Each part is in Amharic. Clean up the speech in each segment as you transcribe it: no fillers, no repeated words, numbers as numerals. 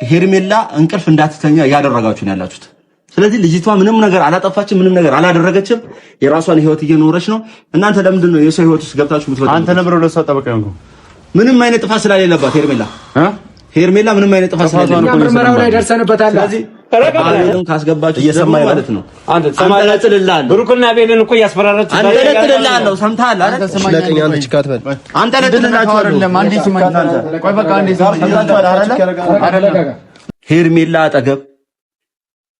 ሄርሜላ እንቅልፍ እንዳትተኛ ያደረጋችሁ ነው ያላችሁት። ስለዚህ ልጅቷ ምንም ነገር አላጠፋችም፣ ምንም ነገር አላደረገችም። የራሷን ህይወት እየኖረች ነው። እናንተ ለምንድን ነው የሰው ህይወት ውስጥ ገብታችሁ የምትወጡት? አንተ ነብሮ ለሷ ጠበቃ ነው። ምንም አይነት ጥፋት ስለሌለባት ሄርሜላ ምንም አይነት ጥፋት ስለሌለባት ምርመራው ላይ ደርሰንበታል። ስለዚህ አሁን ካስገባችሁ እየሰማኝ ማለት ነው። አንተ ተለጥልልሃል። ብሩክና ቤልን እኮ ያስፈራራችሁ። አንተ ተለጥልልሃል። ሰምተሃል አይደል? ስለቀኛ አንተ ችካት በል አንተ ተለጥልልሃችሁ አይደለም። አንዴ ስማኝ ቆይ በቃ አንዴ ስማኝ። ሄርሜላ አጠገብ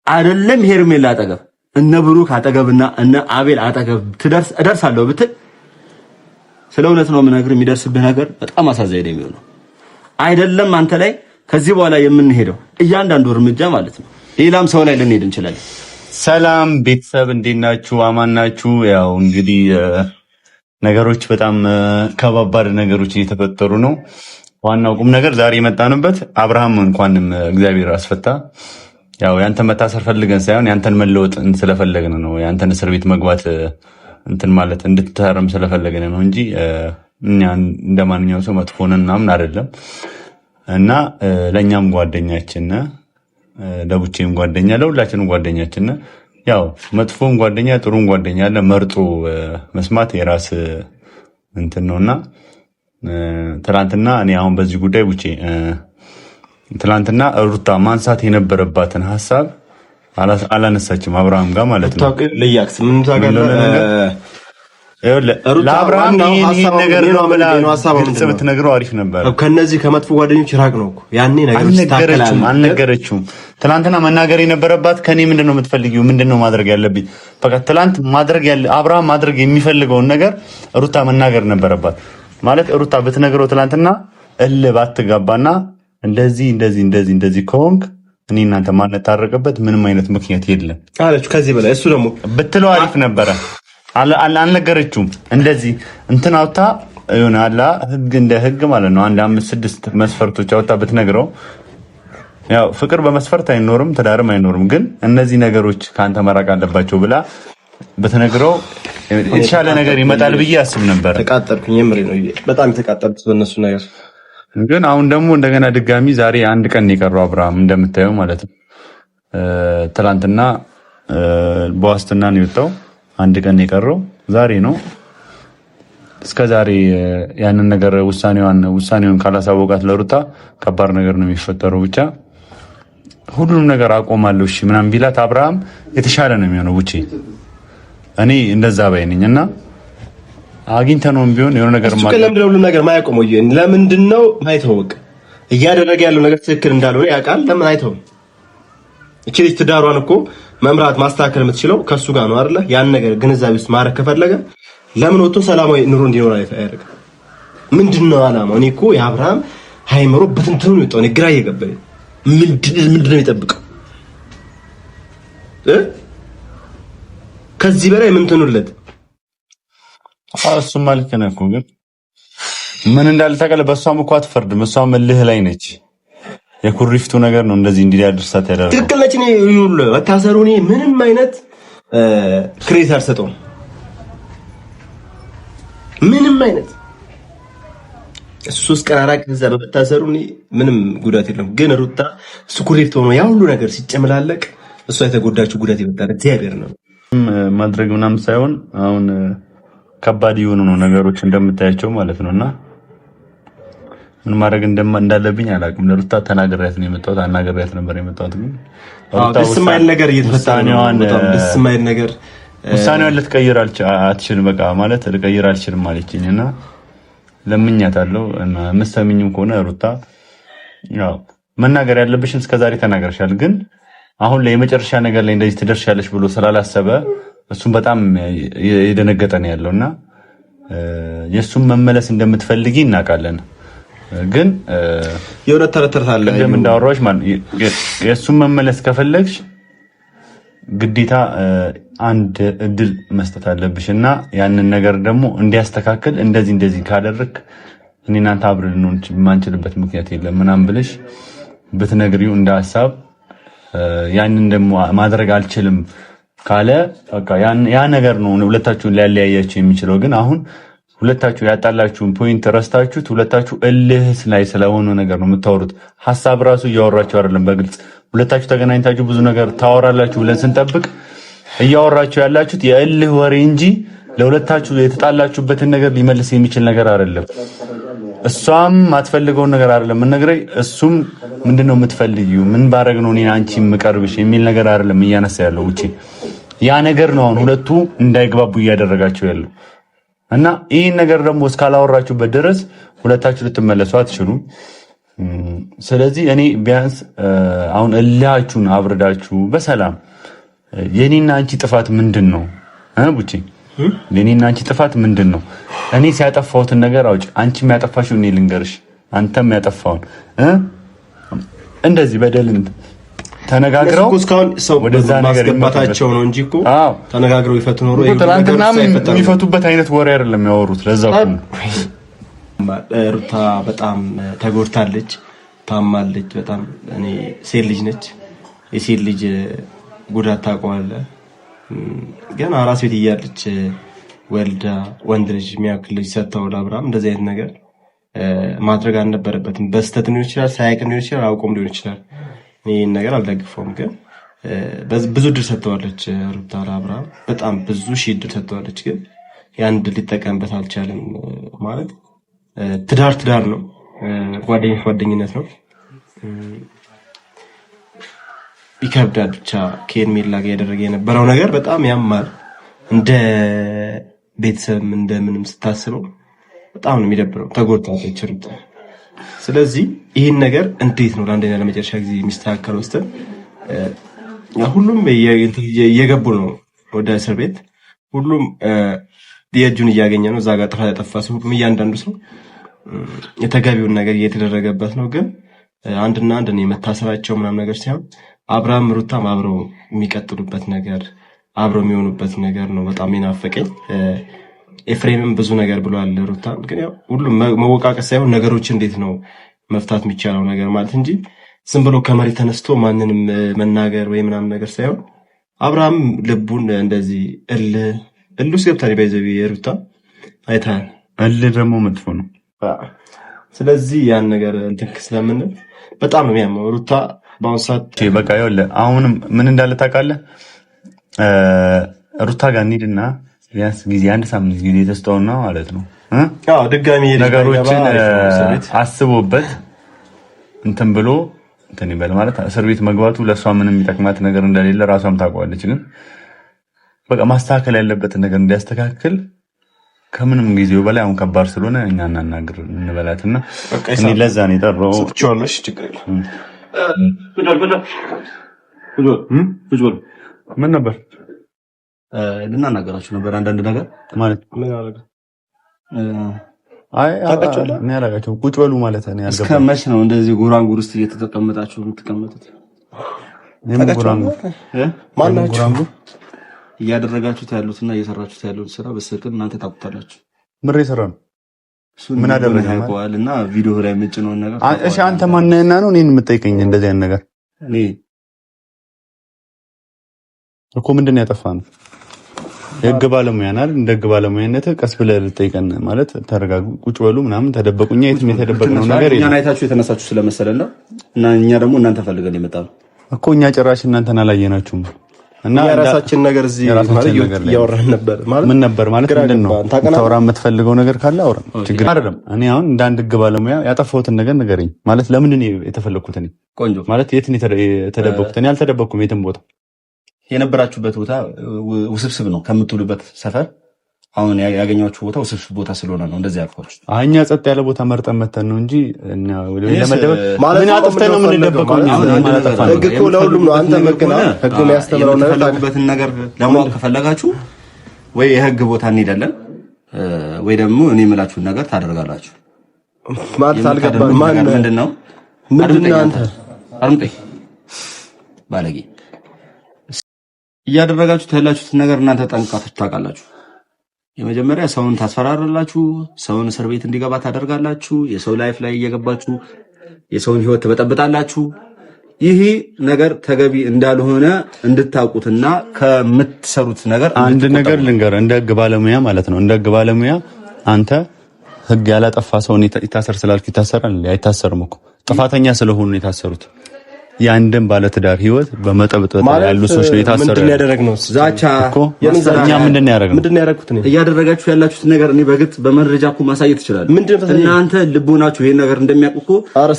አይደለም ሄርሜላ አጠገብ እነ ብሩክ አጠገብና እነ አቤል አጠገብ እደርሳለሁ ብትል ስለ እውነት ነው የምነግርህ፣ የሚደርስብህ ነገር በጣም አሳዛኝ ነው የሚሆነው። አይደለም አንተ ላይ ከዚህ በኋላ የምንሄደው እያንዳንዱ እርምጃ ማለት ነው ሌላም ሰው ላይ ልንሄድ እንችላለን። ሰላም ቤተሰብ እንዴት ናችሁ? አማን ናችሁ? ያው እንግዲህ ነገሮች በጣም ከባባድ ነገሮች እየተፈጠሩ ነው። ዋናው ቁም ነገር ዛሬ የመጣንበት አብርሃም እንኳንም እግዚአብሔር አስፈታ። ያው ያንተ መታሰር ፈልገን ሳይሆን ያንተን መለወጥ ስለፈለግን ነው። ያንተን እስር ቤት መግባት እንትን ማለት እንድትታረም ስለፈለግን ነው እንጂ እኛ እንደማንኛውም ሰው መጥፎ ነን ምናምን አይደለም። እና ለኛም ጓደኛችን ለቡቼም ጓደኛ ለሁላችንም ጓደኛችን ያው መጥፎም ጓደኛ ጥሩም ጓደኛ አለ። መርጦ መስማት የራስ እንትን ነውና ትላንትና እኔ አሁን በዚህ ጉዳይ ቡቼ ትላንትና ሩታ ማንሳት የነበረባትን ሐሳብ አላነሳችም አብርሃም ጋር ማለት ነው። ለያክስ ምን ታጋለ ለአብርሃም ይሄን ነገር ነው ብላ ግልጽ ብትነግረው አሪፍ ነበር። ከነዚህ ከመጥፎ ጓደኞች ራቅ ነው እኮ ያኔ ነገር አልነገረችውም። ትላንትና መናገር የነበረባት ከኔ ምንድነው የምትፈልጊው? ምንድነው ማድረግ ያለብኝ? በቃ ትላንት አብርሃም ማድረግ የሚፈልገውን ነገር ሩታ መናገር ነበረባት። ማለት ሩታ ብትነግረው ትላንትና ባትጋባና እንደዚህ ከሆንክ እኔ እናንተ ማንታረቅበት ምንም አይነት ምክንያት የለም አለች። ከዚህ በላይ እሱ ደግሞ ብትለው አሪፍ ነበረ። አልነገረችውም። እንደዚህ እንትን አውጣ ይሆነ አላ ህግ እንደ ህግ ማለት ነው። 1 5 6 መስፈርቶች አውጣ ብትነግረው ያው ፍቅር በመስፈርት አይኖርም፣ ትዳርም አይኖርም። ግን እነዚህ ነገሮች ካንተ መራቅ አለባቸው ብላ ብትነግረው የተሻለ ነገር ይመጣል ብዬ አስብ ነበር። ተቃጠልኩኝ። የምሬ ነው በጣም ተቃጠልኩት በእነሱ ነገር። ግን አሁን ደግሞ እንደገና ድጋሚ ዛሬ 1 ቀን የቀረው አብርሃም እንደምታየው ማለት ነው። ትላንትና በዋስትና ነው የወጣው። 1 ቀን የቀረው ዛሬ ነው። እስከ ዛሬ ያንን ነገር ውሳኔውን ካላሳወቃት ለሩታ ከባድ ነገር ነው የሚፈጠረው። ብቻ ሁሉንም ነገር አቆማለሁ እሺ ምናምን ቢላት አብርሃም የተሻለ ነው የሚሆነው። ውጪ እኔ እንደዛ ባይ ነኝ። እና አግኝተነውም ቢሆን የሆነ ነገር ለምንድነው ሁሉም ነገር ማያቆመው? ለምንድነው ማይተወቅ? እያደረገ ያለው ነገር ትክክል እንዳልሆነ ያውቃል። ለምን አይተው? እቺ ልጅ ትዳሯን እኮ መምራት ማስተካከል የምትችለው ከሱ ጋር ነው አይደለ? ያን ነገር ግንዛቤ ውስጥ ማድረግ ከፈለገ ለምን ወጥቶ ሰላማዊ ኑሮ እንዲኖር አያደርግ? ምንድነው አላማው? እኔ እኮ የአብርሃም ሃይምሮ በትንትኑ ነው የወጣው። እኔ ግራ እየገባኝ ምንድነው የሚጠብቀው? ከዚህ በላይ ምን ትኑለት? እሱማ ልክ ነህ እኮ ግን ምን እንዳለ ታውቃለህ? በሷም እኮ አትፈርድም። እሷም እልህ ላይ ነች። የኩሪፍቱ ነገር ነው እንደዚህ እንዲያደርሳት ያደረገው። ትክክል ነች። እኔ ይሁን ወታሰሩ እኔ ምንም አይነት ክሬት አልሰጠውም። ምንም አይነት 3 ቀን 4 ቀን እዛ በመታሰሩ እኔ ምንም ጉዳት የለም። ግን ሩታ እሱ ኩሪፍቱ ሆኖ ያ ሁሉ ነገር ሲጨመላለቅ እሷ የተጎዳችው ጉዳት ይበጣል። እግዚአብሔር ነው ማድረግ ምናምን ሳይሆን አሁን ከባድ የሆኑ ነው ነገሮች እንደምታያቸው ማለት ነውና ምን ማድረግ እንዳለብኝ አላውቅም። ለሩታ ተናግሬያት ነው የመጣሁት። አናግሬያት ነበር የመጣሁት። ግን ደስ የማይል ነገር እየተፈጠረ ነው። ደስ የማይል ነገር ውሳኔዋን ልትቀይር አትችልም። በቃ ማለት ልቀይር አልችልም አለችኝና ለምኛታለሁ። እና የምትሰሚኝም ከሆነ ሩታ ያው መናገር ያለብሽን እስከዛሬ ተናገርሻል። ግን አሁን ላይ የመጨረሻ ነገር ላይ እንደዚህ ትደርሻለሽ ብሎ ስላላሰበ እሱም በጣም የደነገጠ ነው ያለውና የሱም መመለስ እንደምትፈልጊ እናውቃለን። ግን የሆነ ተረተርታለ እንደም እንዳወራሽ ማለት የሱም መመለስ ከፈለግሽ ግዴታ አንድ እድል መስጠት አለብሽና ያንን ነገር ደግሞ እንዲያስተካክል እንደዚህ ካደረክ እኔና አንተ አብረን ነው ማንችልበት ምክንያት የለም ምናምን ብለሽ ብትነግሪው እንደ ሐሳብ ያንን ደግሞ ማድረግ አልችልም ካለ በቃ ያ ነገር ነው ሁለታችሁን ሊያለያያችሁ የሚችለው። ግን አሁን ሁለታችሁ ያጣላችሁን ፖይንት ረስታችሁት ሁለታችሁ እልህ ላይ ስለሆነ ነገር ነው የምታወሩት። ሐሳብ ራሱ እያወራችሁ አይደለም በግልጽ ሁለታችሁ ተገናኝታችሁ ብዙ ነገር ታወራላችሁ ብለን ስንጠብቅ እያወራችሁ ያላችሁት የእልህ ወሬ እንጂ ለሁለታችሁ የተጣላችሁበትን ነገር ሊመልስ የሚችል ነገር አይደለም። እሷም አትፈልገውን ነገር አይደለም እነግረኝ እሱም ምንድነው የምትፈልጊው ምን ባረግ ነው እኔ አንቺ የምቀርብሽ የሚል ነገር አይደለም እያነሳ ያለው ውጪ ያ ነገር ነው አሁን ሁለቱ እንዳይግባቡ እያደረጋቸው ያለው እና ይህን ነገር ደግሞ እስካላወራችሁበት ድረስ ሁለታችሁ ልትመለሱ አትችሉም። ስለዚህ እኔ ቢያንስ አሁን እልሃችሁን አብርዳችሁ በሰላም የኔና አንቺ ጥፋት ምንድነው ቡቺ የኔና አንቺ ጥፋት ምንድነው? እኔ ሲያጠፋሁትን ነገር አውጪ አንቺም ያጠፋሽው እኔ ልንገርሽ አንተም ያጠፋውን እንደዚህ በደልን ተነጋግረው ወደዛ ነገር ማስገባታቸው ነው እንጂ እኮ ተነጋግረው ይፈቱ ኖሮ ትናንትና የሚፈቱበት አይነት ወሬ አይደለም ያወሩት። ለዛው ሩታ በጣም ተጎድታለች፣ ታማለች በጣም እኔ ሴት ልጅ ነች። የሴት ልጅ ጉዳት ታውቀዋለህ። ግን አራስ ቤት እያለች ወልዳ ወንድ ልጅ የሚያክል ልጅ ሰጥተው ለአብርሃም እንደዚህ አይነት ነገር ማድረግ አልነበረበትም። በስተት ሊሆን ይችላል፣ ሳያውቅ ሊሆን ይችላል፣ አውቆም ሊሆን ይችላል። ይሄን ነገር አልደግፈውም። ግን ብዙ ድል ሰጥተዋለች ሩታ ለአብርሃም በጣም ብዙ ሺህ ድል ሰጥተዋለች። ግን ያን ድል ሊጠቀምበት አልቻለም። ማለት ትዳር ነው፣ ጓደኝነት ነው። ይከብዳል። ብቻ ከሄርሜላ ጋር ያደረገ የነበረው ነገር በጣም ያማል። እንደ ቤተሰብ እንደምንም ስታስበው በጣም ነው የሚደብረው። ተጎድታለች ሩታ። ስለዚህ ይህን ነገር እንዴት ነው ለአንደኛ ለመጨረሻ ጊዜ የሚስተካከለው ስትል ሁሉም እየገቡ ነው ወደ እስር ቤት። ሁሉም የእጁን እያገኘ ነው። እዛ ጋር ጥፋት ያጠፋ ሰው ሁሉም እያንዳንዱ ሰው የተገቢውን ነገር እየተደረገበት ነው። ግን አንድና አንድ ነው የመታሰራቸው ምናምን ነገር ሳይሆን አብርሃም ሩታም አብረው የሚቀጥሉበት ነገር አብረው የሚሆኑበት ነገር ነው በጣም የናፈቀኝ። ኤፍሬምም ብዙ ነገር ብሏል ሩታን። ግን ያው ሁሉም መወቃቀስ ሳይሆን ነገሮች እንዴት ነው መፍታት የሚቻለው ነገር ማለት እንጂ ዝም ብሎ ከመሬት ተነስቶ ማንንም መናገር ወይ ምናምን ነገር ሳይሆን አብርሃም ልቡን እንደዚህ እልህ ገብታለች። ባይዘቢ ሩታ አይታል እልህ ደግሞ መጥፎ ነው። ስለዚህ ያን ነገር እንትን ስለምንል በጣም ነው የሚያመው ሩታ በአሁኑ ሰዓት በቃ ይኸውልህ አሁንም ምን እንዳለ ታውቃለህ። ሩታ ጋር እንሂድና ቢያንስ ጊዜ አንድ ሳምንት ጊዜ ተስተውና ማለት ነው ድጋሚ ነገሮችን አስቦበት እንትን ብሎ እንትን ይበል ማለት እስር ቤት መግባቱ ለእሷ ምንም የሚጠቅማት ነገር እንደሌለ ራሷም ታውቀዋለች። ግን በቃ ማስተካከል ያለበትን ነገር እንዲያስተካክል ከምንም ጊዜው በላይ አሁን ከባድ ስለሆነ እኛ እናናግር እንበላትና እኔ ለዛ ነው የጠራው። ቻለሽ ችግር የለም ምን ነበር ልናናገራችሁ ነበር አንዳንድ ነገር ማለት ምን አደረገ? እኔ አላውቃቸውም። ቁጭ በሉ ማለት ነው። ያልገባኝ እስከ መች ነው እንደዚህ ጉራንጉር ውስጥ እየተቀመጣችሁ የምትቀመጡት? ጉራንጉር እያደረጋችሁት ያሉትና እየሰራችሁት ያሉት ስራ በስቅን እናንተ ታውቁታላችሁ። ምሬ ሰራ ነው ምን አደረገ እና ቪዲዮ ላይ ምጭ ነው ነገር። እሺ አንተ ማንነህና ነው እኔን የምጠይቀኝ እንደዚህ አይነት ነገር? እኔ እኮ ምንድን ነው ያጠፋነው? የህግ ባለሙያ ናል። እንደ ህግ ባለሙያነት ቀስ ብለህ ልጠይቀን ማለት ተረጋጉ፣ ቁጭ በሉ ምናምን ተደበቁኛ። የትም የተደበቅነው ነገር የለም። እኛን አይታችሁ የተነሳችሁ ስለመሰለና እና እኛ ደግሞ እናንተ ፈልገን የመጣነው እኮ እኛ ጭራሽ እናንተን አላየናችሁም። እና የራሳችን ነገር እዚህ ማለት እያወራን ነበር ማለት ምን ነበር ማለት ምንድነው? ታወራ የምትፈልገው ነገር ካለ አውራ፣ ችግር አይደለም። እኔ አሁን እንደ አንድ ህግ ባለሙያ ያጠፋሁትን ነገር ንገረኝ ማለት ለምን እኔ የተፈለኩት እኔ ቆንጆ ማለት የት ነው የተደበኩት? እኔ አልተደበኩም የትም ቦታ። የነበራችሁበት ቦታ ውስብስብ ነው ከምትውሉበት ሰፈር። አሁን ያገኛችሁ ቦታ ውስብስብ ቦታ ስለሆነ ነው እንደዚህ ያልኳችሁ። እኛ ጸጥ ያለ ቦታ መርጠን መተን ነው እንጂ እና ወደ ለመደበቅ ምን አጥፍተን ነው የምንደበቀው? ህግ እኮ ለሁሉም ነው። አንተ መገና ህግ የሚያስተምረው ነገርበትን ነገር ለማወቅ ከፈለጋችሁ ወይ የህግ ቦታ እንሄዳለን ወይ ደግሞ እኔ የምላችሁን ነገር ታደርጋላችሁ ማለት አልገባም። ማን ምንድነው አንተ አርምጤ ባለጌ እያደረጋችሁት ያላችሁት ነገር እናንተ ጠንቅቃችሁ ታውቃላችሁ። የመጀመሪያ ሰውን ታስፈራራላችሁ፣ ሰውን እስር ቤት እንዲገባ ታደርጋላችሁ፣ የሰው ላይፍ ላይ እየገባችሁ የሰውን ህይወት ትበጠብጣላችሁ። ይሄ ነገር ተገቢ እንዳልሆነ እንድታውቁትና ከምትሰሩት ነገር አንድ ነገር ልንገር፣ እንደ ህግ ባለሙያ ማለት ነው። እንደ ህግ ባለሙያ አንተ ህግ ያላጠፋ ሰው ይታሰር ስላልኩ ይታሰራል? አይታሰርም እኮ ጥፋተኛ ስለሆኑ ነው የታሰሩት። የአንድም ባለትዳር ህይወት በመጠብጠብ ያሉ ሰዎች ነው የታሰሩት። ምንድነው ያደረግነው? ዛቻ እኮ እኛ ምንድነው ያደረግኩት? እያደረጋችሁ ያላችሁት ነገር እኔ በግልጽ በመረጃ እኮ ማሳየት ይችላል። እናንተ ልቦናችሁ ይሄን ነገር እንደሚያውቁ እኮ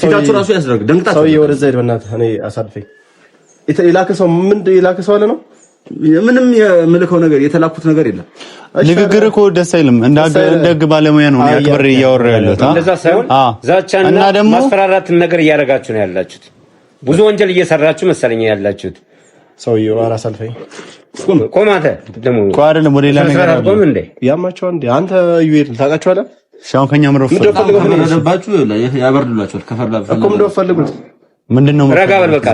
ፊታችሁ ራሱ ያስደርግ። ደንግጣችሁ ሰውዬ ወደዛ ሄድ በእናትህ። እኔ አሳልፈኝ። የላከ ሰው አለ ነው? ምንም የምልከው ነገር የተላኩት ነገር የለም። ንግግር እኮ ደስ አይልም። እንደ ህግ ባለሙያ ነው ያክብር እያወራ ያለው። እንደዛ ሳይሆን ዛቻና ማስፈራራትን ነገር እያደረጋችሁ ነው ያላችሁት። ብዙ ወንጀል እየሰራችሁ መሰለኝ ያላችሁት። ሰውዬው አራስ አልፈኝ ቆማተ ደሞ አይደለም ወደ ሌላ ነገር ቆም እንዴ ያማቸው እንዴ አንተ ዩኤል ታውቃቸዋለህ? ሻው ከኛ ምረፍ ያደረባችሁ ያበርዱላችኋል። ከፈርላችሁ እኮ ምንድነው ፈልጉት? ምንድነው ረጋ በል በቃ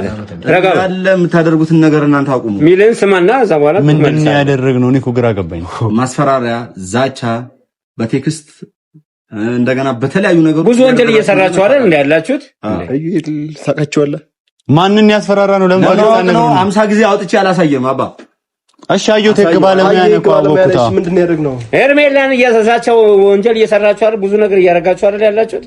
ረጋ በል አለ የምታደርጉትን ነገር እናንተ አቁሙ። ሚልን ስማና እዛ በኋላ ምንድነው ያደረግነው? እኔ እኮ ግራ ገባኝ። ማስፈራሪያ፣ ዛቻ በቴክስት እንደገና በተለያዩ ነገሮች ብዙ ወንጀል እየሰራችሁ አይደል እንዴ ያላችሁት? ዩኤል ታውቃቸዋለህ? ማንን ያስፈራራ ነው? ለምን ነው 50 ጊዜ አውጥቼ አላሳየም አባ። እሺ አየሁት። ህግ ባለሙያ ነው እኮ አወኩታ። ምንድነው ያደረግነው? ሄርሜላን እያሳሳቸው ወንጀል እየሰራችሁ አይደል? ብዙ ነገር እያደረጋችሁ አይደል ያላችሁት?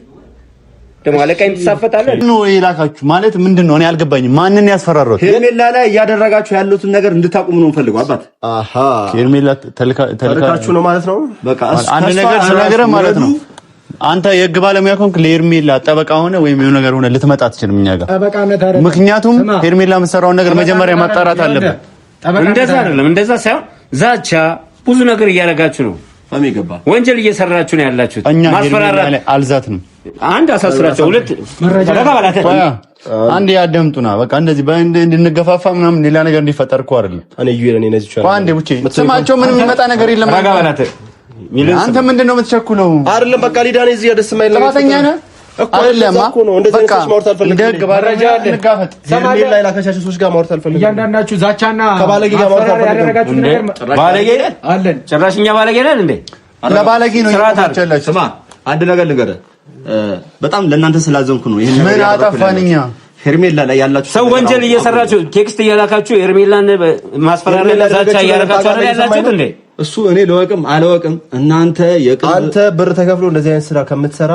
ደሞ አለቃይም ተሳፈታለህ ነው ይላካችሁ ማለት ምንድነው? እኔ አልገባኝም። ማንን ያስፈራሩት? ሄርሜላ ላይ እያደረጋችሁ ያሉትን ነገር እንድታቁሙ ነው ፈልገው አባት። አሃ ሄርሜላ ተልካችሁ ነው ማለት ነው። በቃ አንድ ነገር ስለነገረ ማለት ነው። አንተ የህግ ባለሙያ ከሆንክ ለሄርሜላ ጠበቃ ሆነ ወይም የሆነ ነገር ሆነ ልትመጣ አትችልም እኛ ጋር። ምክንያቱም ሄርሜላ የምትሰራውን ነገር መጀመሪያ ማጣራት አለበት። እንደዛ አይደለም፣ እንደዛ ሳይሆን ዛቻ ብዙ ነገር እያደረጋችሁ ነው። በሚገባ ወንጀል እየሰራችሁ ነው ያላችሁት። ማስፈራራት አልዛትም። አንድ አሳስራቸው፣ ሁለት አንድ ያደምጡና በቃ እንደዚህ እንድንገፋፋ ምናምን ሌላ ነገር እንዲፈጠር እኮ አይደለም። እኔ ዩኤል ነኝ ነዚህ አንዴ ብቻ ስማቸው ምንም የሚመጣ ነገር የለም። አንተ ምንድነው የምትቸኩለው? አይደለም በቃ ሊዳኔ እዚህ ደስ የማይል ነገር ተባተኛ ነህ እኮ አይደለም እኮ ነው። እንደዚህ ሰዎች ማውራት አልፈልግም። ደግ ባረጃ እንጋፈጥ ሄርሜላ ላይ ላከቻችሁ ሰዎች ጋር ማውራት አልፈልግም። እያንዳንዳችሁ ዛቻና ከባለጌ ጋር ማውራት አልፈልግም። ባለጌ አለን ጭራሽኛ ባለጌ ነን እንዴ? ለባለጌ ነው ይቻላል። ስማ አንድ ነገር ልንገርህ፣ በጣም ለእናንተ ስላዘንኩ ነው ይሄን ነገር አጠፋንኛ። ሄርሜላ ላይ ያላችሁ ሰው ወንጀል እየሰራችሁ ቴክስት እያላካችሁ ሄርሜላን ማስፈራሪያ ዛቻ እያላካችሁ አይደል ያላችሁት እንዴ? እሱ እኔ ለወቅም አለወቅም እናንተ አንተ ብር ተከፍሎ እንደዚህ አይነት ስራ ከምትሰራ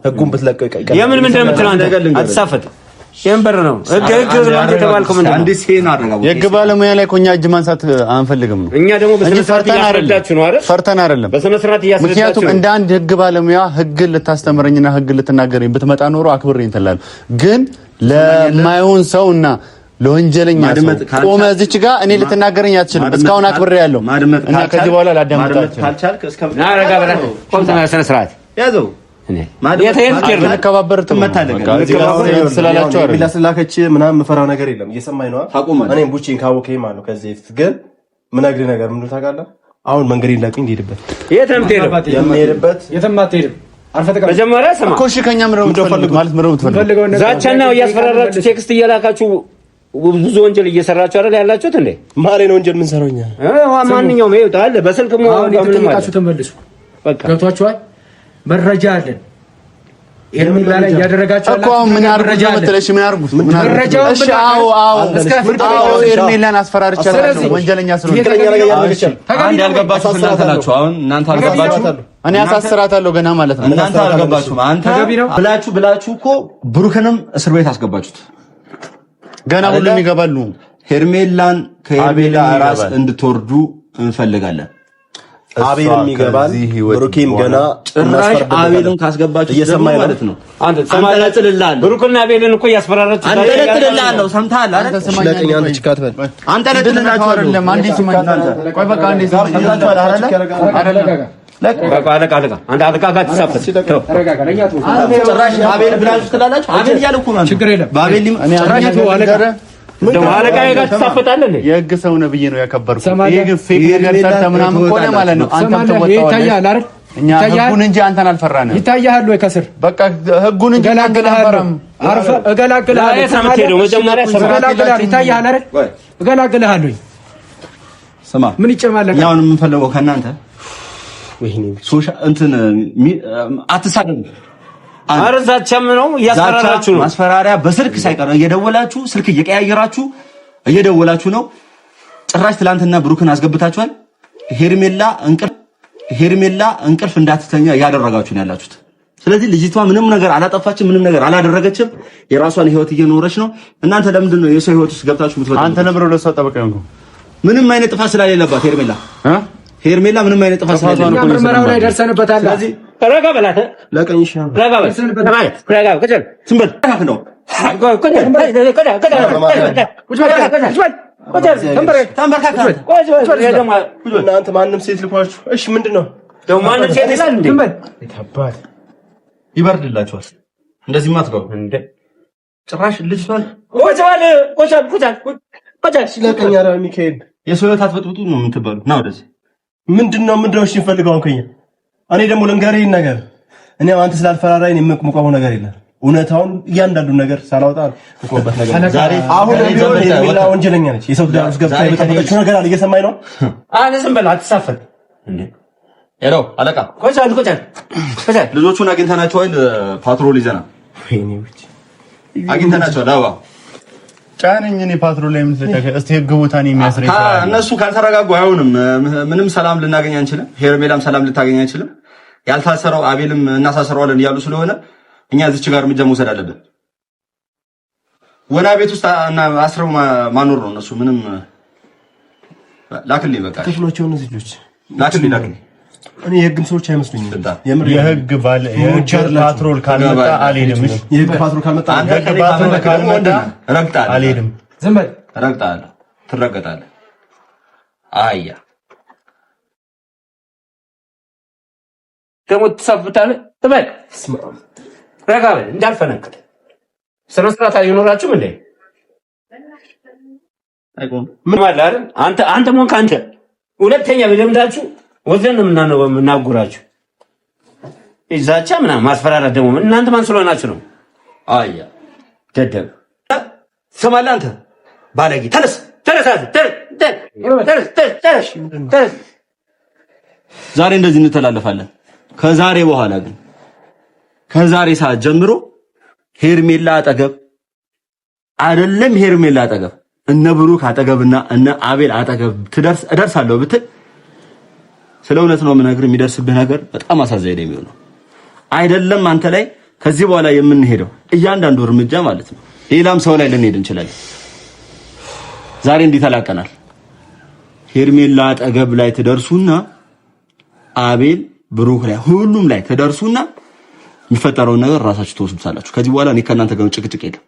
ህጉን ብትለቀቅ ይቀር። የምን ምንድን ነው የምትለው አንተ? አትሳፈጥ። ሸምበር ነው ህግ ነው የተባልከው ምንድን ነው? አንዴ ሴን አደረጋው። የህግ ባለሙያ ላይ ኮኛ እጅ ማንሳት አንፈልግም ነው። እኛ ደግሞ በስነ ስርዓት እያስረዳችሁ ነው አይደል? ፈርተን አይደለም፣ በስነ ስርዓት እያስረዳችሁ። ምክንያቱም እንደ አንድ ህግ ባለሙያ ህግ ልታስተምረኝና ህግ ልትናገረኝ ብትመጣ ኖሮ አክብሬ እንተላለን። ግን ለማይሆን ሰውና ለወንጀለኛ ሰው ቆመህ እዚች ጋር እኔ ልትናገረኝ አትችልም። እስካሁን አክብሬ ያለው እና ከዚህ በኋላ ላዳምጣችሁ ካልቻልክ እስከ ናረጋ በላ ቆምታ በስነ ስርዓት ያዘው ተከባበር ስላላቸው ሄርሜላ ስላከች ምናምን የምፈራው ነገር የለም። እየሰማኝ ነው። እኔም ቡቺን ካወከኝ ማለት ነው። ከዚህ በፊት ግን ምነግርህ ነገር ምንድን ታውቃለህ? አሁን መንገዴን ላቁኝ እንድሄድበት። የት ነው የምትሄደው? የምሄድበት የትም አትሄድም። መጀመሪያ ስማ እኮ እሺ፣ ከእኛ ምንድን ነው የምትፈልጉት? ማለት ምንድን ነው የምትፈልጉት? ዛቻና እያስፈራራችሁ ቴክስት እየላካችሁ ብዙ ወንጀል እየሰራችሁ አይደል ያላችሁት እንዴ? ማለት ነው ወንጀል ምን ሰራው እኛ? ማንኛውም ይኸው አለ በስልክ ምንም ተመልሱ። በቃ ገብቷችኋል። መረጃ አለን። ሄርሜላ ላይ ያደረጋችሁ እኮ ምን አርጉት መተለሽ ምን አርጉት መረጃው እሺ አዎ ሄርሜላን አስፈራርቻለሁ ወንጀለኛ ስለሆነ አንድ ያልገባችሁ እናንተ ናችሁ። አሁን እናንተ አልገባችሁ እኔ አሳስራታለሁ ገና ማለት ነው። እናንተ አልገባችሁም። አንተ ብላችሁ እኮ ብሩክንም እስር ቤት አስገባችሁት። ገና ሁሉም ይገባሉ። ሄርሜላን ከሄርሜላ ራስ እንድትወርዱ እንፈልጋለን። አቤልም ይገባል። ብሩክም ገና ጭራሽ አቤልን ካስገባችሁ እየሰማኝ ማለት ነው። አንተ ተማለጥልላል። ብሩክና አቤልን እኮ ያስፈራራችሁ አንተ ለጥልላል። ሰምተሃል አይደል? ስለቀኝ አንተ ችካት በል አንተ ለጥልላችሁ አይደለም። አንዴ ስማኝ ቆይ በቃ አንዴ ሰምታችኋል አይደል? በቃ አለቃ አንተ አለቃ ጋር ተሳፈጥ ጭራሽ አቤል ብላችሁ ትላላችሁ። አቤል እያለ እኮ ነው። ችግር የለም በአቤል እኔ አለቃ አለቃ ጋር ተሳፈጣለህ እንዴ? የህግ ሰው ነብዬ ነው ያከበርኩት። ይሄ ግን ፌክ ነገር ሰርተ ምናምን ቆለ ማለት ነው። አንተም ተወጣው ይታያል አይደል? እኛ ህጉን እንጂ አንተን አልፈራንም። ይታያል ወይ ከስር በቃ ህጉን እንጂ ገላግልሃለሁ። አርፈ እገላግልሃለሁ። የሰምተሄደው መጀመሪያ እገላግልሃለሁ። ይታያል አይደል? እገላግልሃለሁ። ስማ ምን ይጨማለህ? እኛውን የምንፈልገው ከእናንተ ወይኔ ሶሻል እንትን አትሳደቡ። አረዛቻም ነው ያስፈራራችሁ ነው። ማስፈራሪያ በስልክ ሳይቀር እየደወላችሁ ስልክ እየደወላችሁ ነው። ጭራሽ ትላንትና ብሩክን አስገብታችኋል። ሄርሜላ እንቅልፍ ሄርሜላ እንቅልፍ እንዳትተኛ ያደረጋችሁ ነው ያላችሁት። ስለዚህ ልጅቷ ምንም ነገር አላጠፋችም፣ ምንም ነገር አላደረገችም። የራሷን ህይወት እየኖረች ነው። እናንተ ለምንድን ነው የሰው ህይወት ውስጥ ገብታችሁ የምትወጡት? አንተ ነብሮ ለሷ ጠበቃ ነው። ምንም አይነት ጥፋት ስለሌለባት ሄርሜላ ምንም አይነት ጥፋት ስለሌለባት ምርመራው ላይ ደርሰንበታል። ስለዚህ ረጋ በላት ለቀኝሽ ረጋ በላት ማለት ረጋ ከጀል ስንበል ነው እናንተ ማንም ሴት ልኳችሁ እሺ ምንድነው ደው ማንም ሴት ይላል እንዴ? ይታባል ይበርድላችኋል። እንደዚህ ማትገቡ እንዴ ጭራሽ ልጅቷን ቆጫል ስለቀኛ ራ ሚካኤል የሰው ህይወት አትበጥብጡ ነው የምትባሉ። ና ወደዚህ ምንድነው እሺ እንፈልጋው ከኛ እኔ ደግሞ ልንገርህ ነገር እኔ አንተ ስላልፈራራኝ የምቆመው ነገር የለም። እውነታውን እያንዳንዱ ነገር ሳላወጣ ቆበት ነገር ዛሬ አሁን ቢሆን ሄርሜላ ወንጀለኛ ነች። የሰው ትዳር ውስጥ ገብታ የበጠበጠችው ነገር አለ። እየሰማኝ ነው። ዝም በል አትሳፈጥ እንዴ ሄሎ አለቃ ቆጫል ልጆቹን አግኝተናቸዋል። ፓትሮል ይዘና አግኝተናቸዋል። አባ ጫነኝ እኔ ፓትሮል ላይ ምን ተጨቀ እስቲ ህግ ቦታን የሚያስረዳ እነሱ ካልተረጋጉ አይሆንም። ምንም ሰላም ልናገኝ አንችልም። ሄርሜላም ሰላም ልታገኝ አንችልም። ያልታሰረው አቤልም እናሳሰረዋለን እያሉ ስለሆነ እኛ እዚች ጋር እርምጃ መውሰድ አለብን። ወና ቤት ውስጥ አስረው ማኖር ነው እነሱ ምንም ላክልኝ በቃ ተፍሎቸው ነው ልጆች ላክልኝ እኔ የህግም ሰዎች አይመስሉኝም። የህግ ፓትሮል ካልመጣ አልሄድም። የህግ ፓትሮል ካልመጣ ረግጣለሁ አልሄድም። ዝም በል ረግጣለሁ ትረገጣለህ። አያ ደግሞ ትሳፍታለህ። ትበል ረጋ በል እንዳልፈነቅል ስነ ስርዓት አይኖራችሁም እንዴ? አይቆም ምን ማለት አይደል? አንተ ሞን ካንተ ሁለተኛ በደምዳችሁ ወዘን ምናነው ምናጉራችሁ እዛቻ ምናምን ማስፈራራት ደግሞ እናንተ ማን ስለሆናችሁ ነው? አያ ደደብ ሰማለህ አንተ ባለጌ ተነስ ዛሬ እንደዚህ እንተላለፋለን። ከዛሬ በኋላ ግን ከዛሬ ሰዓት ጀምሮ ሄርሜላ አጠገብ አይደለም ሄርሜላ አጠገብ እነ ብሩክ አጠገብና እነ አቤል አጠገብ እደርሳለሁ ብትል ስለ እውነት ነው የምነግርህ፣ የሚደርስብህ ነገር በጣም አሳዛኝ ነው የሚሆነው። አይደለም አንተ ላይ ከዚህ በኋላ የምንሄደው እያንዳንዱ እርምጃ ማለት ነው ሌላም ሰው ላይ ልንሄድ እንችላለን። ዛሬ እንዲህ ተላቀናል። ሄርሜላ አጠገብ ላይ ትደርሱና አቤል ብሩክ ላይ ሁሉም ላይ ትደርሱና የሚፈጠረውን ነገር ራሳችሁ ተወስዱታላችሁ። ከዚህ በኋላ እኔ ከእናንተ ጋር ጭቅጭቅ የለም።